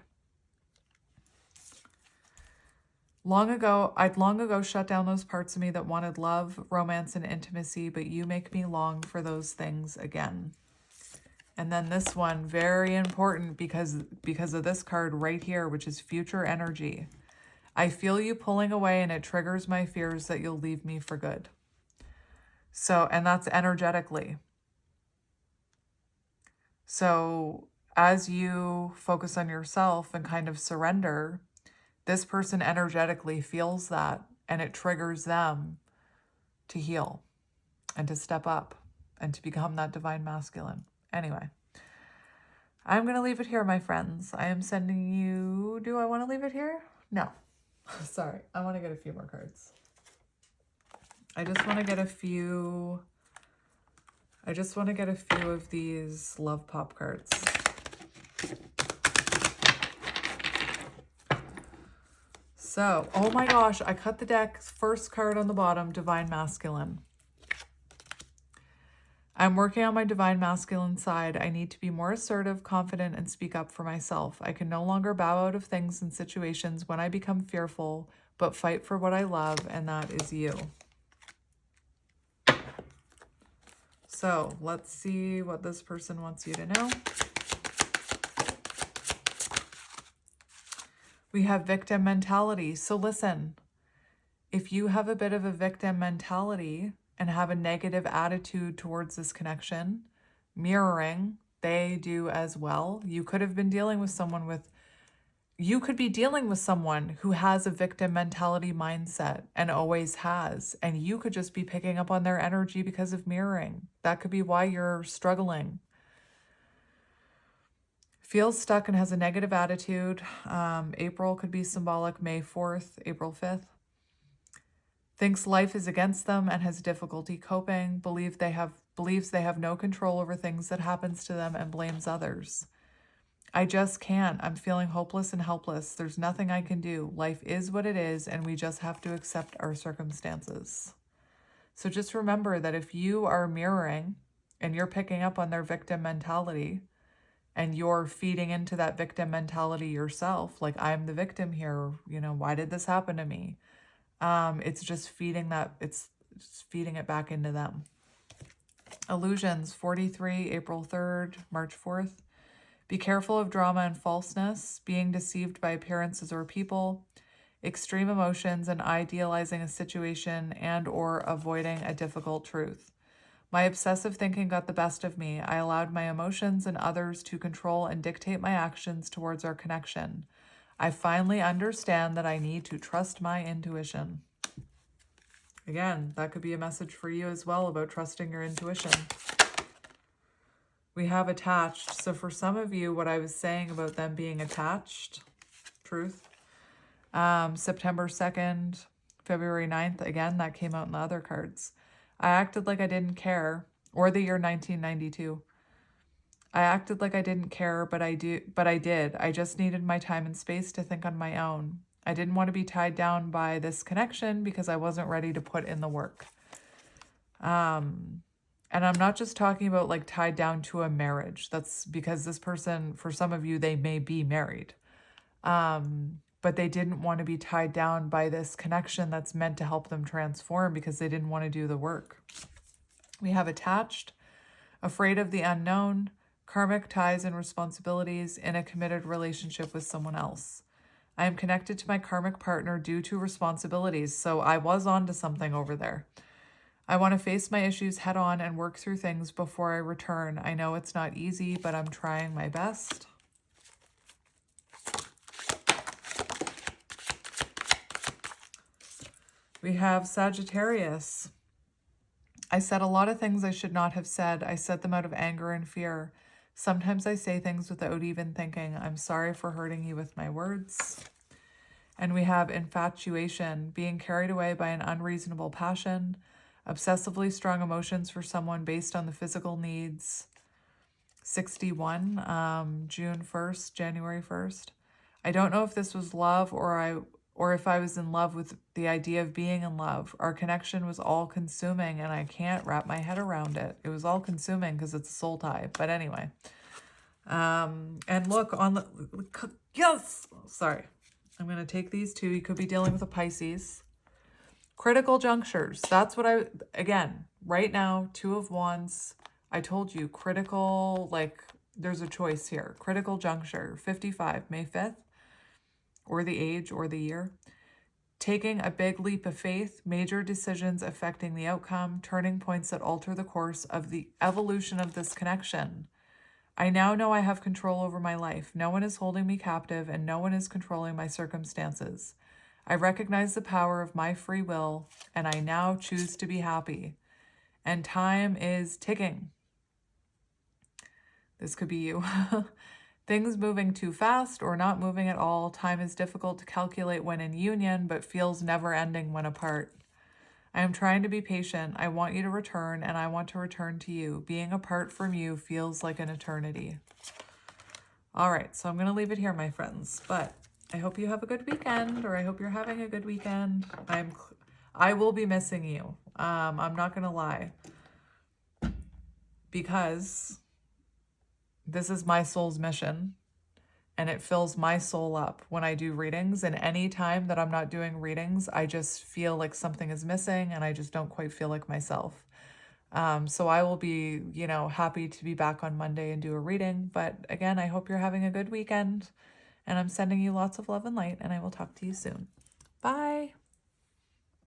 I'd long ago shut down those parts of me that wanted love, romance, and intimacy, but you make me long for those things again. And then this one, very important because of this card right here, which is future energy. I feel you pulling away and it triggers my fears that you'll leave me for good. So, and that's energetically. So as you focus on yourself and kind of surrender, this person energetically feels that and it triggers them to heal and to step up and to become that divine masculine. Anyway, I'm going to leave it here, my friends. I am sending you... Do I want to leave it here? No. Sorry. I want to get a few more cards. I just want to get a few of these love pop cards. So, oh my gosh, I cut the deck. First card on the bottom, Divine Masculine. I'm working on my divine masculine side. I need to be more assertive, confident, and speak up for myself. I can no longer bow out of things and situations when I become fearful, but fight for what I love, and that is you. So let's see what this person wants you to know. We have victim mentality. So listen, if you have a bit of a victim mentality and have a negative attitude towards this connection, mirroring, they do as well. You could have been dealing with someone you could be dealing with someone who has a victim mentality mindset and always has, and you could just be picking up on their energy because of mirroring. That could be why you're struggling. Feels stuck and has a negative attitude. April could be symbolic, May 4th, April 5th. Thinks life is against them and has difficulty coping, believes they have no control over things that happens to them and blames others. I just can't. I'm feeling hopeless and helpless. There's nothing I can do. Life is what it is, and we just have to accept our circumstances. So just remember that if you are mirroring and you're picking up on their victim mentality and you're feeding into that victim mentality yourself, like, I'm the victim here, why did this happen to me? It's just feeding it back into them. Illusions, 43, April 3rd, March 4th. Be careful of drama and falseness, being deceived by appearances or people, extreme emotions, and idealizing a situation and or avoiding a difficult truth. My obsessive thinking got the best of me. I allowed my emotions and others to control and dictate my actions towards our connection. I finally understand that I need to trust my intuition. Again, that could be a message for you as well about trusting your intuition. We have attached. So for some of you, what I was saying about them being attached, truth, September 2nd, February 9th, again, that came out in the other cards. I acted like I didn't care, or the year 1992. I acted like I didn't care, but I did. I just needed my time and space to think on my own. I didn't want to be tied down by this connection because I wasn't ready to put in the work. And I'm not just talking about like tied down to a marriage. That's because this person, for some of you, they may be married. But they didn't want to be tied down by this connection that's meant to help them transform because they didn't want to do the work. We have attached, afraid of the unknown, karmic ties and responsibilities in a committed relationship with someone else. I am connected to my karmic partner due to responsibilities. So I was onto something over there. I want to face my issues head on and work through things before I return. I know it's not easy, but I'm trying my best. We have Sagittarius. I said a lot of things I should not have said. I said them out of anger and fear. Sometimes I say things without even thinking. I'm sorry for hurting you with my words. And we have infatuation, being carried away by an unreasonable passion, obsessively strong emotions for someone based on the physical needs. 61, June 1st, January 1st. I don't know if this was love or if I was in love with the idea of being in love. Our connection was all consuming and I can't wrap my head around it. It was all consuming because it's a soul tie. But anyway. And look on the, yes, sorry. I'm going to take these two. You could be dealing with a Pisces. Critical junctures. That's what again, right now, Two of Wands. I told you, critical, like, there's a choice here. Critical juncture, 55, May 5th, or the age or the year. Taking a big leap of faith, major decisions affecting the outcome, turning points that alter the course of the evolution of this connection. I now know I have control over my life. No one is holding me captive and no one is controlling my circumstances. I recognize the power of my free will, and I now choose to be happy. And time is ticking. This could be you. Things moving too fast or not moving at all. Time is difficult to calculate when in union, but feels never ending when apart. I am trying to be patient. I want you to return, and I want to return to you. Being apart from you feels like an eternity. All right, so I'm going to leave it here, my friends, but I hope you have a good weekend, or I hope you're having a good weekend. I will be missing you. I'm not going to lie, because this is my soul's mission, and it fills my soul up when I do readings. And any time that I'm not doing readings, I just feel like something is missing, and I just don't quite feel like myself. So I will be, happy to be back on Monday and do a reading. But again, I hope you're having a good weekend, and I'm sending you lots of love and light, and I will talk to you soon. Bye.